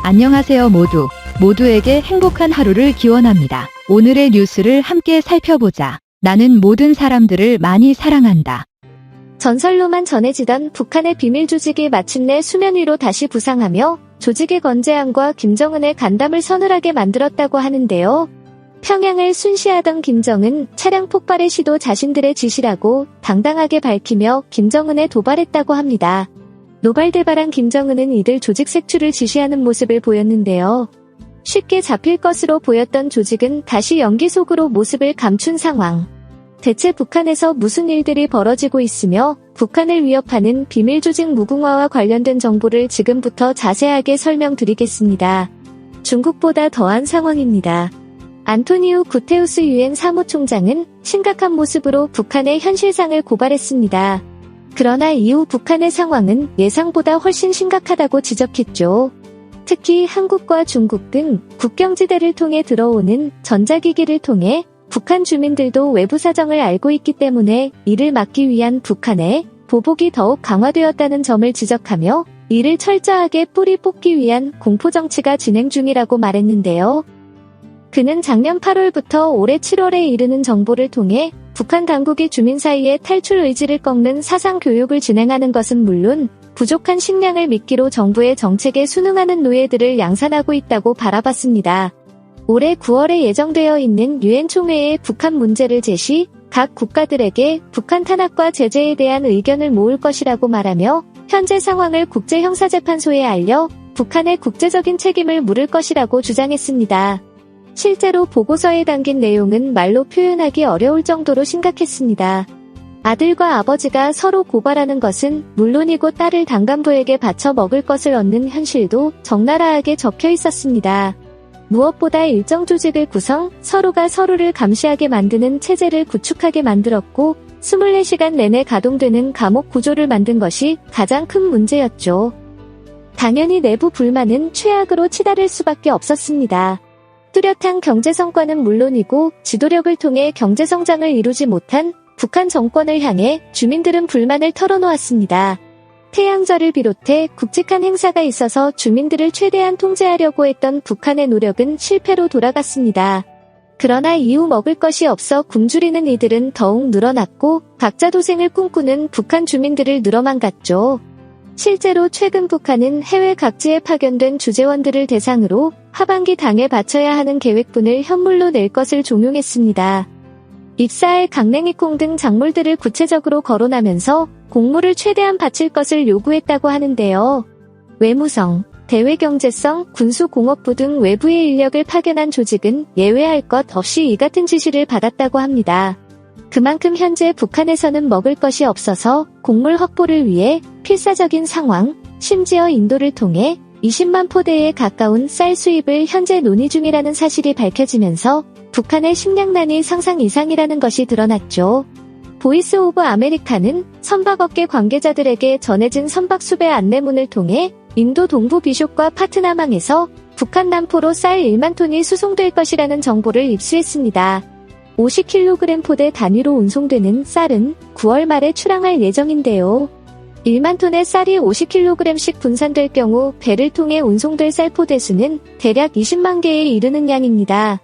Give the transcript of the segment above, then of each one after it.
안녕하세요 모두에게 행복한 하루를 기원합니다. 오늘의 뉴스를 함께 살펴보자. 나는 모든 사람들을 많이 사랑한다. 전설로만 전해지던 북한의 비밀 조직이 마침내 수면 위로 다시 부상하며 조직의 건재함과 김정은의 간담을 서늘하게 만들었다고 하는데요. 평양을 순시하던 김정은 차량 폭발의 시도 자신들의 짓이라고 당당하게 밝히며 김정은에 도발했다고 합니다. 노발대발한 김정은은 이들 조직 색출을 지시하는 모습을 보였는데요. 쉽게 잡힐 것으로 보였던 조직은 다시 연기 속으로 모습을 감춘 상황. 대체 북한에서 무슨 일들이 벌어지고 있으며 북한을 위협하는 비밀 조직 무궁화와 관련된 정보를 지금부터 자세하게 설명드리겠습니다. 중국보다 더한 상황입니다. 안토니우 구테우스 유엔 사무총장은 심각한 모습으로 북한의 현실상을 고발했습니다. 그러나 이후 북한의 상황은 예상보다 훨씬 심각하다고 지적했죠. 특히 한국과 중국 등 국경지대를 통해 들어오는 전자기기를 통해 북한 주민들도 외부 사정을 알고 있기 때문에 이를 막기 위한 북한의 보복이 더욱 강화되었다는 점을 지적하며 이를 철저하게 뿌리 뽑기 위한 공포정치가 진행 중이라고 말했는데요. 그는 작년 8월부터 올해 7월에 이르는 정보를 통해 북한 당국이 주민 사이에 탈출 의지를 꺾는 사상 교육을 진행하는 것은 물론 부족한 식량을 미끼로 정부의 정책에 순응하는 노예들을 양산하고 있다고 바라봤습니다. 올해 9월에 예정되어 있는 유엔 총회에 북한 문제를 제시, 각 국가들에게 북한 탄압과 제재에 대한 의견을 모을 것이라고 말하며 현재 상황을 국제형사재판소에 알려 북한의 국제적인 책임을 물을 것이라고 주장했습니다. 실제로 보고서에 담긴 내용은 말로 표현하기 어려울 정도로 심각했습니다. 아들과 아버지가 서로 고발하는 것은 물론이고 딸을 당간부에게 바쳐 먹을 것을 얻는 현실도 적나라하게 적혀 있었습니다. 무엇보다 일정 조직을 구성, 서로가 서로를 감시하게 만드는 체제를 구축하게 만들었고 24시간 내내 가동되는 감옥 구조를 만든 것이 가장 큰 문제였죠. 당연히 내부 불만은 최악으로 치달을 수밖에 없었습니다. 뚜렷한 경제 성과는 물론이고 지도력을 통해 경제 성장을 이루지 못한 북한 정권을 향해 주민들은 불만을 털어놓았습니다. 태양절을 비롯해 굵직한 행사가 있어서 주민들을 최대한 통제하려고 했던 북한의 노력은 실패로 돌아갔습니다. 그러나 이후 먹을 것이 없어 굶주리는 이들은 더욱 늘어났고 각자 도생을 꿈꾸는 북한 주민들을 늘어만 갔죠. 실제로 최근 북한은 해외 각지에 파견된 주재원들을 대상으로 하반기 당에 바쳐야 하는 계획분을 현물로 낼 것을 종용했습니다. 입사할 강냉이콩 등 작물들을 구체적으로 거론하면서 공물을 최대한 바칠 것을 요구했다고 하는데요. 외무성, 대외경제성, 군수공업부 등 외부의 인력을 파견한 조직은 예외할 것 없이 이 같은 지시를 받았다고 합니다. 그만큼 현재 북한에서는 먹을 것이 없어서 곡물 확보를 위해 필사적인 상황, 심지어 인도를 통해 20만 포대에 가까운 쌀 수입을 현재 논의 중이라는 사실이 밝혀지면서 북한의 식량난이 상상 이상이라는 것이 드러났죠. 보이스 오브 아메리카는 선박업계 관계자들에게 전해진 선박 수배 안내문을 통해 인도 동부 비숍과 파트나망에서 북한 남포로 쌀 1만 톤이 수송될 것이라는 정보를 입수했습니다. 50kg 포대 단위로 운송되는 쌀은 9월 말에 출항할 예정인데요. 1만 톤의 쌀이 50kg씩 분산될 경우 배를 통해 운송될 쌀 포대수는 대략 20만 개에 이르는 양입니다.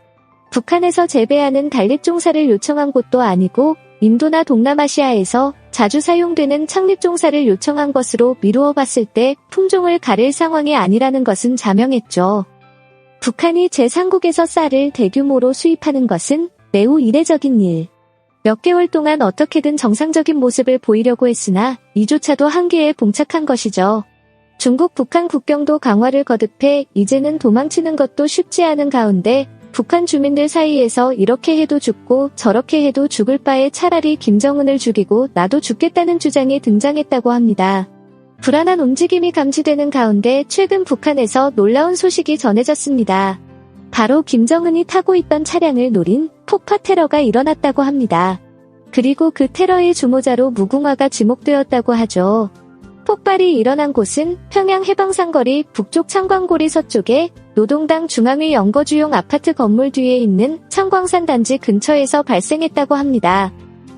북한에서 재배하는 달립종사를 요청한 곳도 아니고 인도나 동남아시아에서 자주 사용되는 착립종사를 요청한 것으로 미루어 봤을 때 품종을 가릴 상황이 아니라는 것은 자명했죠. 북한이 제3국에서 쌀을 대규모로 수입하는 것은 매우 이례적인 일. 몇 개월 동안 어떻게든 정상적인 모습을 보이려고 했으나 이조차도 한계에 봉착한 것이죠. 중국 북한 국경도 강화를 거듭해 이제는 도망치는 것도 쉽지 않은 가운데 북한 주민들 사이에서 이렇게 해도 죽고 저렇게 해도 죽을 바에 차라리 김정은을 죽이고 나도 죽겠다는 주장이 등장했다고 합니다. 불안한 움직임이 감지되는 가운데 최근 북한에서 놀라운 소식이 전해졌습니다. 바로 김정은이 타고 있던 차량을 노린 폭파 테러가 일어났다고 합니다. 그리고 그 테러의 주모자로 무궁화가 지목되었다고 하죠. 폭발이 일어난 곳은 평양 해방산거리 북쪽 창광고리 서쪽에 노동당 중앙위 연거주용 아파트 건물 뒤에 있는 창광산 단지 근처에서 발생했다고 합니다.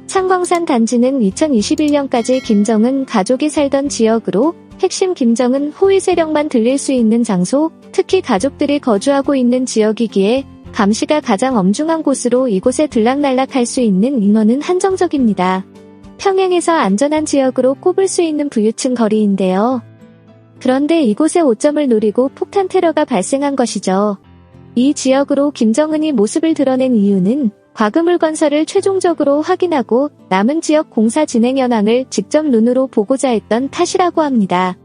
창광산 단지는 2021년까지 김정은 가족이 살던 지역으로 핵심 김정은 호위 세력만 들릴 수 있는 장소, 특히 가족들이 거주하고 있는 지역이기에 감시가 가장 엄중한 곳으로 이곳에 들락날락할 수 있는 인원은 한정적입니다. 평양에서 안전한 지역으로 꼽을 수 있는 부유층 거리인데요. 그런데 이곳에 오점을 노리고 폭탄 테러가 발생한 것이죠. 이 지역으로 김정은이 모습을 드러낸 이유는 과금물 건설을 최종적으로 확인하고 남은 지역 공사 진행 현황을 직접 눈으로 보고자 했던 탓이라고 합니다.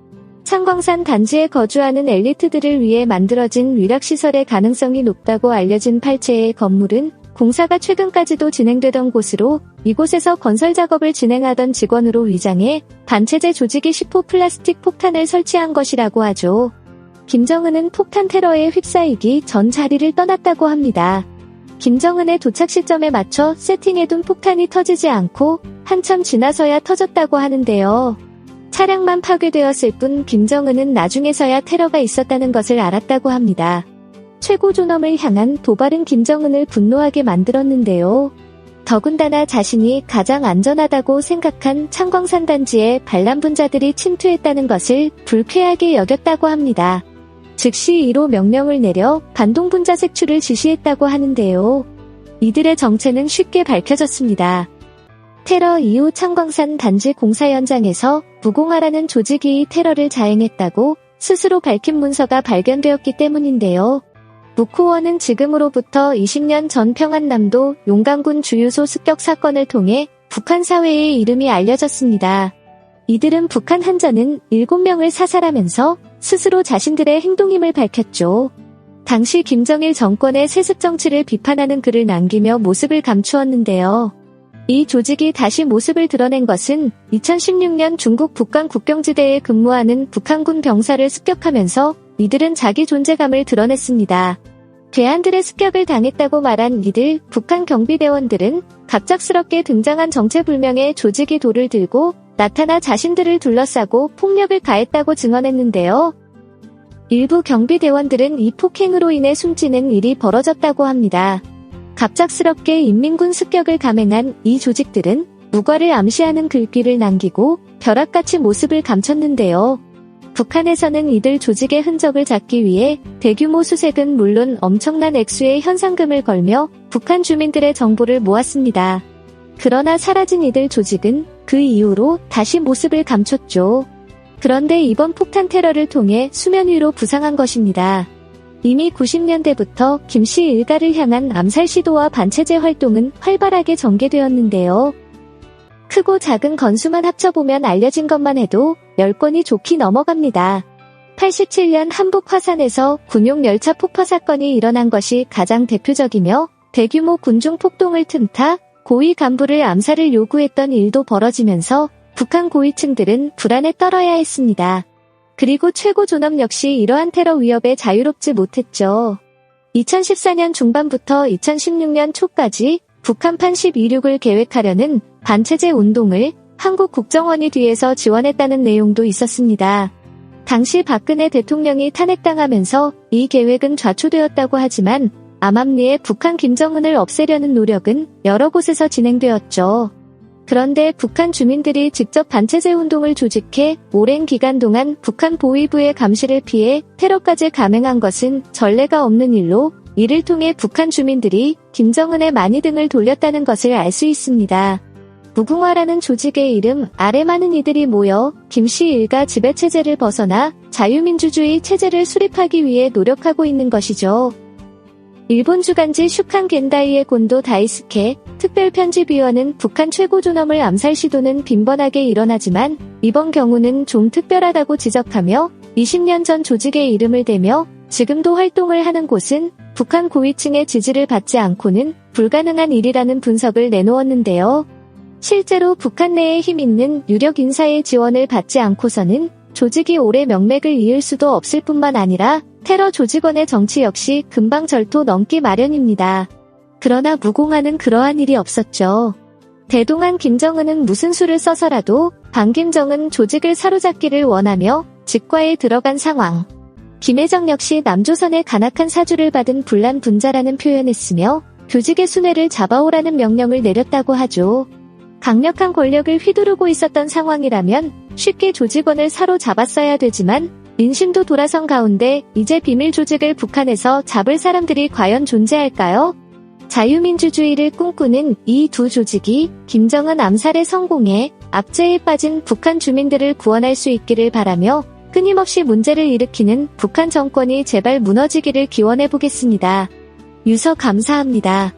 창광산 단지에 거주하는 엘리트들을 위해 만들어진 위락시설의 가능성이 높다고 알려진 8채의 건물은 공사가 최근까지도 진행되던 곳으로 이곳에서 건설 작업을 진행하던 직원으로 위장해 반체제 조직이 10호 플라스틱 폭탄을 설치한 것이라고 하죠. 김정은은 폭탄 테러에 휩싸이기 전 자리를 떠났다고 합니다. 김정은의 도착 시점에 맞춰 세팅해둔 폭탄이 터지지 않고 한참 지나서야 터졌다고 하는데요. 차량만 파괴되었을 뿐 김정은은 나중에서야 테러가 있었다는 것을 알았다고 합니다. 최고 존엄을 향한 도발은 김정은을 분노하게 만들었는데요. 더군다나 자신이 가장 안전하다고 생각한 창광산 단지에 반란분자들이 침투했다는 것을 불쾌하게 여겼다고 합니다. 즉시 1호 명령을 내려 반동분자 색출을 지시했다고 하는데요. 이들의 정체는 쉽게 밝혀졌습니다. 테러 이후 창광산 단지 공사 현장에서 무공화라는 조직이 테러를 자행했다고 스스로 밝힌 문서가 발견되었기 때문인데요. 무코원은 지금으로부터 20년 전 평안남도 용강군 주유소 습격 사건을 통해 북한 사회의 이름이 알려졌습니다. 이들은 북한 한전은 7명을 사살하면서 스스로 자신들의 행동임을 밝혔죠. 당시 김정일 정권의 세습 정치를 비판하는 글을 남기며 모습을 감추었는데요. 이 조직이 다시 모습을 드러낸 것은 2016년 중국 북한 국경지대에 근무하는 북한군 병사를 습격하면서 이들은 자기 존재감을 드러냈습니다. 괴한들의 습격을 당했다고 말한 이들 북한 경비대원들은 갑작스럽게 등장한 정체불명의 조직이 돌을 들고 나타나 자신들을 둘러싸고 폭력을 가했다고 증언했는데요. 일부 경비대원들은 이 폭행으로 인해 숨지는 일이 벌어졌다고 합니다. 갑작스럽게 인민군 습격을 감행한 이 조직들은 무과를 암시하는 글귀를 남기고 벼락같이 모습을 감췄는데요. 북한에서는 이들 조직의 흔적을 잡기 위해 대규모 수색은 물론 엄청난 액수의 현상금을 걸며 북한 주민들의 정보를 모았습니다. 그러나 사라진 이들 조직은 그 이후로 다시 모습을 감췄죠. 그런데 이번 폭탄 테러를 통해 수면 위로 부상한 것입니다. 이미 90년대부터 김씨 일가를 향한 암살 시도와 반체제 활동은 활발하게 전개되었는데요. 크고 작은 건수만 합쳐보면 알려진 것만 해도 10건이 좋게 넘어갑니다. 87년 한북 화산에서 군용 열차 폭파 사건이 일어난 것이 가장 대표적이며 대규모 군중 폭동을 틈타 고위 간부를 암살을 요구했던 일도 벌어지면서 북한 고위층들은 불안에 떨어야 했습니다. 그리고 최고 존엄 역시 이러한 테러 위협에 자유롭지 못했죠. 2014년 중반부터 2016년 초까지 북한판 12.6을 계획하려는 반체제 운동을 한국 국정원이 뒤에서 지원했다는 내용도 있었습니다. 당시 박근혜 대통령이 탄핵당하면서 이 계획은 좌초되었다고 하지만 암암리에 북한 김정은을 없애려는 노력은 여러 곳에서 진행되었죠. 그런데 북한 주민들이 직접 반체제 운동을 조직해 오랜 기간 동안 북한 보위부의 감시를 피해 테러까지 감행한 것은 전례가 없는 일로 이를 통해 북한 주민들이 김정은의 많이 등을 돌렸다는 것을 알 수 있습니다. 무궁화라는 조직의 이름 아래 많은 이들이 모여 김씨 일가 지배체제를 벗어나 자유민주주의 체제를 수립하기 위해 노력하고 있는 것이죠. 일본 주간지 슈칸 겐다이의 곤도 다이스케 특별편집위원은 북한 최고 존엄을 암살 시도는 빈번하게 일어나지만 이번 경우는 좀 특별하다고 지적하며 20년 전 조직의 이름을 대며 지금도 활동을 하는 곳은 북한 고위층의 지지를 받지 않고는 불가능한 일이라는 분석을 내놓았는데요. 실제로 북한 내에 힘 있는 유력 인사의 지원을 받지 않고서는 조직이 오래 명맥을 이을 수도 없을 뿐만 아니라 테러 조직원의 정치 역시 금방 절토 넘기 마련입니다. 그러나 무공화는 그러한 일이 없었죠. 대동한 김정은은 무슨 수를 써서라도 반김정은 조직을 사로잡기를 원하며 직과에 들어간 상황. 김혜정 역시 남조선의 간악한 사주를 받은 분란 분자라는 표현했으며 조직의 순회를 잡아오라는 명령을 내렸다고 하죠. 강력한 권력을 휘두르고 있었던 상황이라면 쉽게 조직원을 사로잡았어야 되지만 민심도 돌아선 가운데 이제 비밀 조직을 북한에서 잡을 사람들이 과연 존재할까요? 자유민주주의를 꿈꾸는 이 두 조직이 김정은 암살에 성공해 압제에 빠진 북한 주민들을 구원할 수 있기를 바라며 끊임없이 문제를 일으키는 북한 정권이 제발 무너지기를 기원해 보겠습니다. 유서 감사합니다.